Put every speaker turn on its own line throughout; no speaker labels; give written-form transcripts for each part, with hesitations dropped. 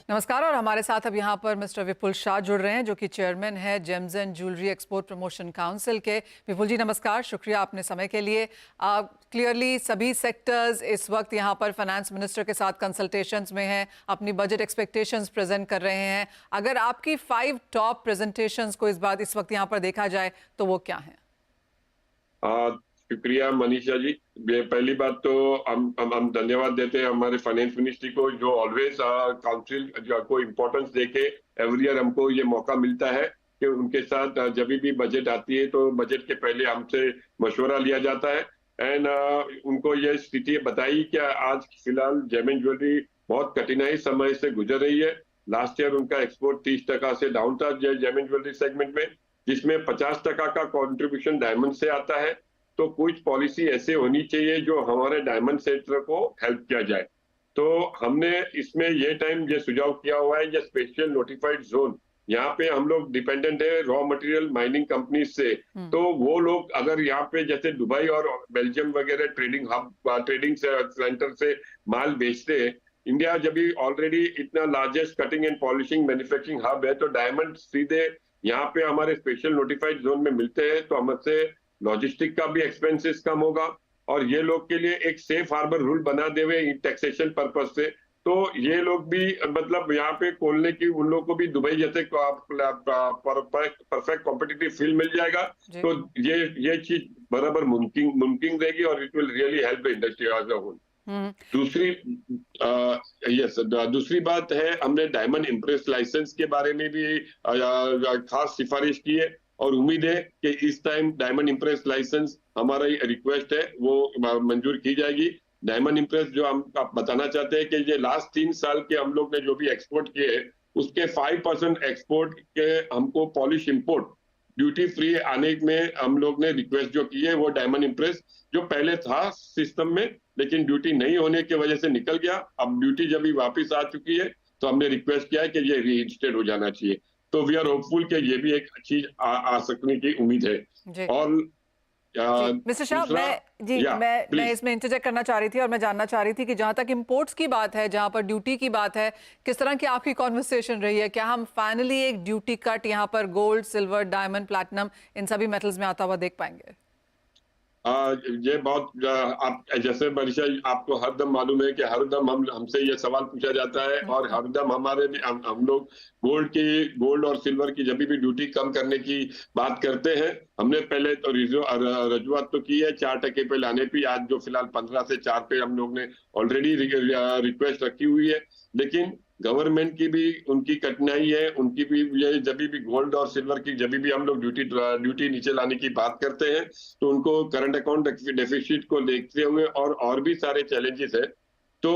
नमस्कार। और हमारे साथ अब यहाँ पर मिस्टर विपुल शाह जुड़ रहे हैं, जो कि चेयरमैन है James and jewellery export promotion council के। विपुल जी नमस्कार, शुक्रिया आपने समय के लिए। क्लियरली सभी सेक्टर्स इस वक्त यहाँ पर फाइनेंस मिनिस्टर के साथ कंसल्टेशंस में हैं, अपनी बजट एक्सपेक्टेशंस प्रेजेंट कर रहे हैं। अगर आपकी 5 टॉप प्रेजेंटेशंस को इस वक्त यहाँ पर देखा जाए तो वो क्या है?
शुक्रिया मनीषा जी। पहली बात तो हम धन्यवाद देते हैं हमारे फाइनेंस मिनिस्ट्री को, जो ऑलवेज काउंसिल को इम्पोर्टेंस देके एवरी ईयर हमको ये मौका मिलता है कि उनके साथ जब भी बजट आती है तो बजट के पहले हमसे मशवरा लिया जाता है। एंड उनको ये स्थिति बताई कि आज फिलहाल जेम एंड ज्वेलरी बहुत कठिनाई समय से गुजर रही है। लास्ट ईयर उनका एक्सपोर्ट 30% से डाउन था जेम एंड ज्वेलरी सेगमेंट में, जिसमें 50% का कॉन्ट्रीब्यूशन डायमंड से आता है। तो कुछ पॉलिसी ऐसे होनी चाहिए जो हमारे डायमंड सेक्टर को हेल्प किया जाए। तो हमने इसमें ये सुझाव किया हुआ है, ये स्पेशल नोटिफाइड जोन, यहाँ पे हम लोग डिपेंडेंट है रॉ मटेरियल माइनिंग कंपनी से। तो वो लोग अगर यहाँ पे जैसे दुबई और बेल्जियम वगैरह ट्रेडिंग सेंटर से माल बेचते हैं, इंडिया जब भी ऑलरेडी इतना largest cutting and polishing manufacturing hub है, तो डायमंड सीधे यहाँ पे हमारे स्पेशल नोटिफाइड जोन में मिलते हैं। तो हमसे लॉजिस्टिक का भी एक्सपेंसेस कम होगा और ये लोग के लिए एक सेफ हार्बर रूल बना देवे टैक्सेशन पर्पज से। तो ये लोग भी मतलब यहाँ पे खोलने की उन लोगों को भी दुबई जैसे परफेक्ट कॉम्पिटिटिव फील्ड मिल जाएगा। तो ये चीज बराबर मुमकिन रहेगी और it will really help the industry as a whole. दूसरी बात है, हमने डायमंड इम्प्रेस लाइसेंस के बारे में भी खास सिफारिश की है और उम्मीद है कि इस टाइम डायमंड इम्प्रेस लाइसेंस हमारा रिक्वेस्ट है वो मंजूर की जाएगी। डायमंड इम्प्रेस जो हम आप बताना चाहते हैं कि ये लास्ट 3 साल के हम लोग ने जो भी एक्सपोर्ट किए हैं, उसके 5% एक्सपोर्ट के हमको पॉलिश इंपोर्ट ड्यूटी फ्री आने में हम लोग ने रिक्वेस्ट जो की है, वो डायमंड इम्प्रेस जो पहले था सिस्टम में लेकिन ड्यूटी नहीं होने की वजह से निकल गया। अब ड्यूटी जब भी वापस आ चुकी है तो हमने रिक्वेस्ट किया है कि ये रीइंस्टेट हो जाना चाहिए। तो वी आर होपफुल कि ये भी एक चीज आ सकने की उम्मीद है। और
मिस्टर शाह, मैं इसमें इंटरजेक्ट करना चाह रही थी और मैं जानना चाह रही थी कि जहां तक इंपोर्ट्स की बात है, जहां पर ड्यूटी की बात है, किस तरह की आपकी कॉन्वर्सेशन रही है? क्या हम फाइनली एक ड्यूटी कट यहां पर गोल्ड, सिल्वर, डायमंड, प्लैटिनम इन सभी मेटल्स में आता हुआ देख पाएंगे?
ये बहुत आप जैसे मनीषा, आपको हरदम मालूम है कि हरदम हमसे ये सवाल पूछा जाता है और हरदम हमारे हम लोग गोल्ड और सिल्वर की जब भी ड्यूटी कम करने की बात करते हैं। हमने पहले तो रजूआत तो की है 4% पे लाने की। आज जो फिलहाल 15 से 4 पे हम लोग ने ऑलरेडी रिक्वेस्ट रखी हुई है, लेकिन गवर्नमेंट की भी उनकी कठिनाई है, उनकी भी ये जब भी गोल्ड और सिल्वर की जब भी हम लोग ड्यूटी नीचे लाने की बात करते हैं तो उनको करंट अकाउंट डेफिसिट को देखते हुए और भी सारे चैलेंजेस है। तो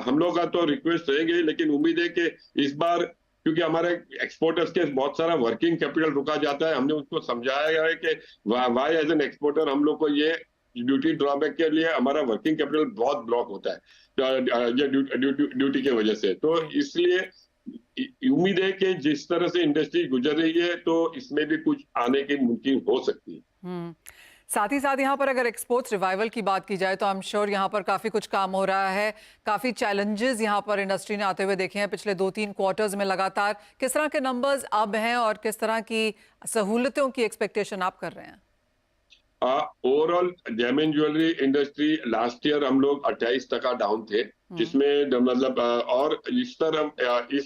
हम लोग का तो रिक्वेस्ट रहेगी, लेकिन उम्मीद है कि इस बार क्योंकि हमारे एक्सपोर्टर्स के बहुत सारा वर्किंग कैपिटल रुका जाता है, हमने उसको समझाया है कि वाई एज एन एक्सपोर्टर हम लोग को ये ड्यूटी ड्रॉबैक के लिए हमारा वर्किंग कैपिटल बहुत ब्लॉक होता है ये ड्यूटी के वजह से। तो इसलिए उम्मीद है कि जिस तरह से इंडस्ट्री गुजर रही है तो इसमें भी कुछ आने की मुमकिन हो सकती है।
साथ ही साथ यहाँ पर अगर एक्सपोर्ट्स रिवाइवल की बात की जाए तो आई एम श्योर यहाँ पर काफ़ी कुछ काम हो रहा है, काफ़ी चैलेंजेस यहाँ पर इंडस्ट्री ने आते हुए देखे हैं पिछले 2-3 क्वार्टर्स में लगातार। किस तरह के नंबर्स अब हैं और किस तरह की सहूलतों की एक्सपेक्टेशन आप कर रहे हैं?
Overall gem and jewellery industry last year हम लोग 28% डाउन थे, जिसमें मतलब और इस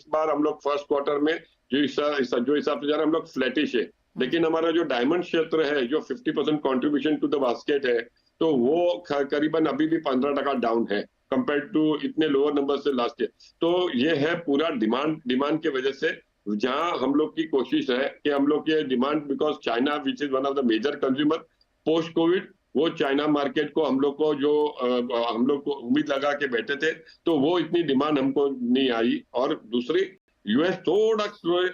बार हम लोग फर्स्ट क्वार्टर में जो हिसाब से जा रहा है हम लोग फ्लैटिश है। लेकिन हमारा जो डायमंड क्षेत्र है जो 50% कंट्रीब्यूशन टू द बास्केट है, तो वो करीबन अभी भी 15% डाउन है कंपेयर टू इतने लोअर नंबर से लास्ट ईयर। तो ये है पूरा डिमांड की वजह से, जहां हम लोग की कोशिश है कि हम लोग ये demand because China which is one of the major consumer post covid, वो चाइना मार्केट को हम लोग को उम्मीद लगा के बैठे थे तो वो इतनी डिमांड हमको नहीं आई। और दूसरी यूएस थोड़ा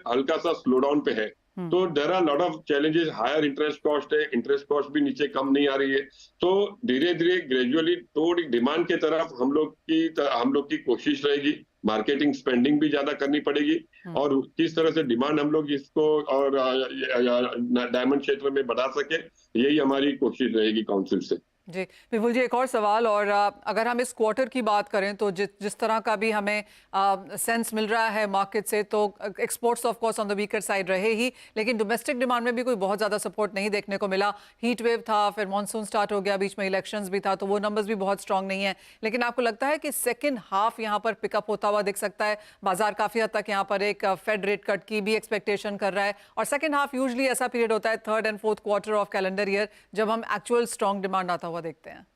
हल्का सा स्लो डाउन पे है, तो there are lot of challenges, higher interest cost है, इंटरेस्ट कॉस्ट भी नीचे कम नहीं आ रही है। तो धीरे धीरे ग्रेजुअली थोड़ी डिमांड की तरफ हम लोग की कोशिश रहेगी। मार्केटिंग स्पेंडिंग भी ज्यादा करनी पड़ेगी और किस तरह से डिमांड हम लोग इसको और डायमंड क्षेत्र में बढ़ा सके, यही हमारी कोशिश रहेगी काउंसिल से।
जी विपुल जी, एक और सवाल। और अगर हम इस क्वार्टर की बात करें तो जिस तरह का भी हमें सेंस मिल रहा है मार्केट से, तो exports of course on the weaker side रहे ही, लेकिन डोमेस्टिक डिमांड में भी कोई बहुत ज़्यादा सपोर्ट नहीं देखने को मिला। हीट वेव था, फिर मानसून स्टार्ट हो गया, बीच में इलेक्शंस भी था, तो वो नंबर्स भी बहुत स्ट्रांग नहीं है। लेकिन आपको लगता है कि सेकेंड हाफ यहाँ पर पिकअप होता हुआ दिख सकता है? बाजार काफ़ी हद तक यहाँ पर एक फेड रेट कट की भी एक्सपेक्टेशन कर रहा है, और सेकेंड हाफ यूजली ऐसा पीरियड होता है, third and fourth quarter of calendar year, जब हम एक्चुअल स्ट्रांग डिमांड आता हुआ देखते हैं।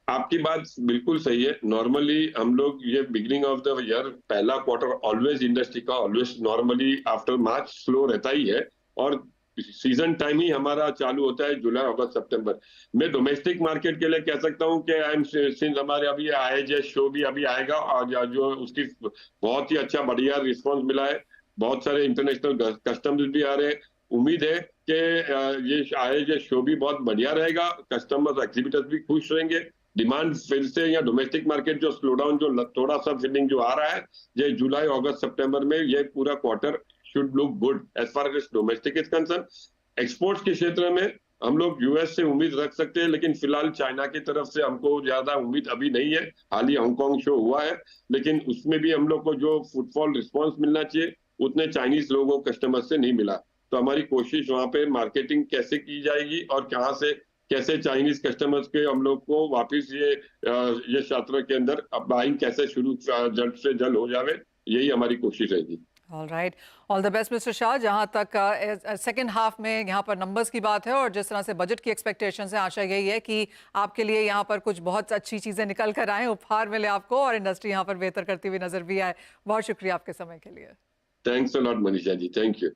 आपकी बात बिल्कुल सही है। नॉर्मली हम लोग ये बिगिनिंग ऑफ द ईयर पहला क्वार्टर ऑलवेज इंडस्ट्री का always normally after March slow रहता ही है, और सीजन टाइम ही हमारा चालू होता है जुलाई अगस्त सितंबर। मैं डोमेस्टिक मार्केट के लिए कह सकता हूँ कि आई एम सिंस हमारे अभी IIJ शो भी अभी आएगा, और जो उसकी बहुत ही अच्छा बढ़िया रिस्पॉन्स मिला है। बहुत सारे इंटरनेशनल कस्टमर्स भी आ रहे हैं। उम्मीद है कि ये IIJ शो भी बहुत बढ़िया रहेगा, कस्टमर्स एग्जीबिटर्स भी खुश रहेंगे। डिमांड फिर से या डोमेस्टिक मार्केट जो स्लो डाउन जो थोड़ा सा फीलिंग जो आ रहा है, ये जुलाई अगस्त सितंबर में ये पूरा quarter should look good as far as domestic is concern. Exports के क्षेत्र में हम लोग यूएस से उम्मीद रख सकते हैं, लेकिन फिलहाल चाइना की तरफ से हमको ज्यादा उम्मीद अभी नहीं है। हाल ही हांगकांग शो हुआ है, लेकिन उसमें भी हम लोग को जो फुटफॉल रिस्पॉन्स मिलना चाहिए उतने चाइनीज लोगों कस्टमर से नहीं मिला। तो हमारी कोशिश वहां पे मार्केटिंग कैसे की जाएगी और कहाँ से कैसे चाइनीज कस्टमर्स के हम लोग को वापस ये क्षेत्र के अंदर बाइंग कैसे शुरू जल्द से जल्द हो जावे, यही हमारी कोशिश रहेगी।
All right, all the best mister Shah. जहां तक सेकेंड हाफ में यहाँ पर नंबर्स की बात है और जिस तरह से बजट की एक्सपेक्टेशंस है, आशा यही है कि आपके लिए यहाँ पर कुछ बहुत अच्छी चीज़ें निकल कर आएँ, उपहार मिले आपको, और इंडस्ट्री यहाँ पर बेहतर करती हुई नजर भी आए। बहुत शुक्रिया आपके समय के लिए।
Thanks a lot Manisha ji, thank you.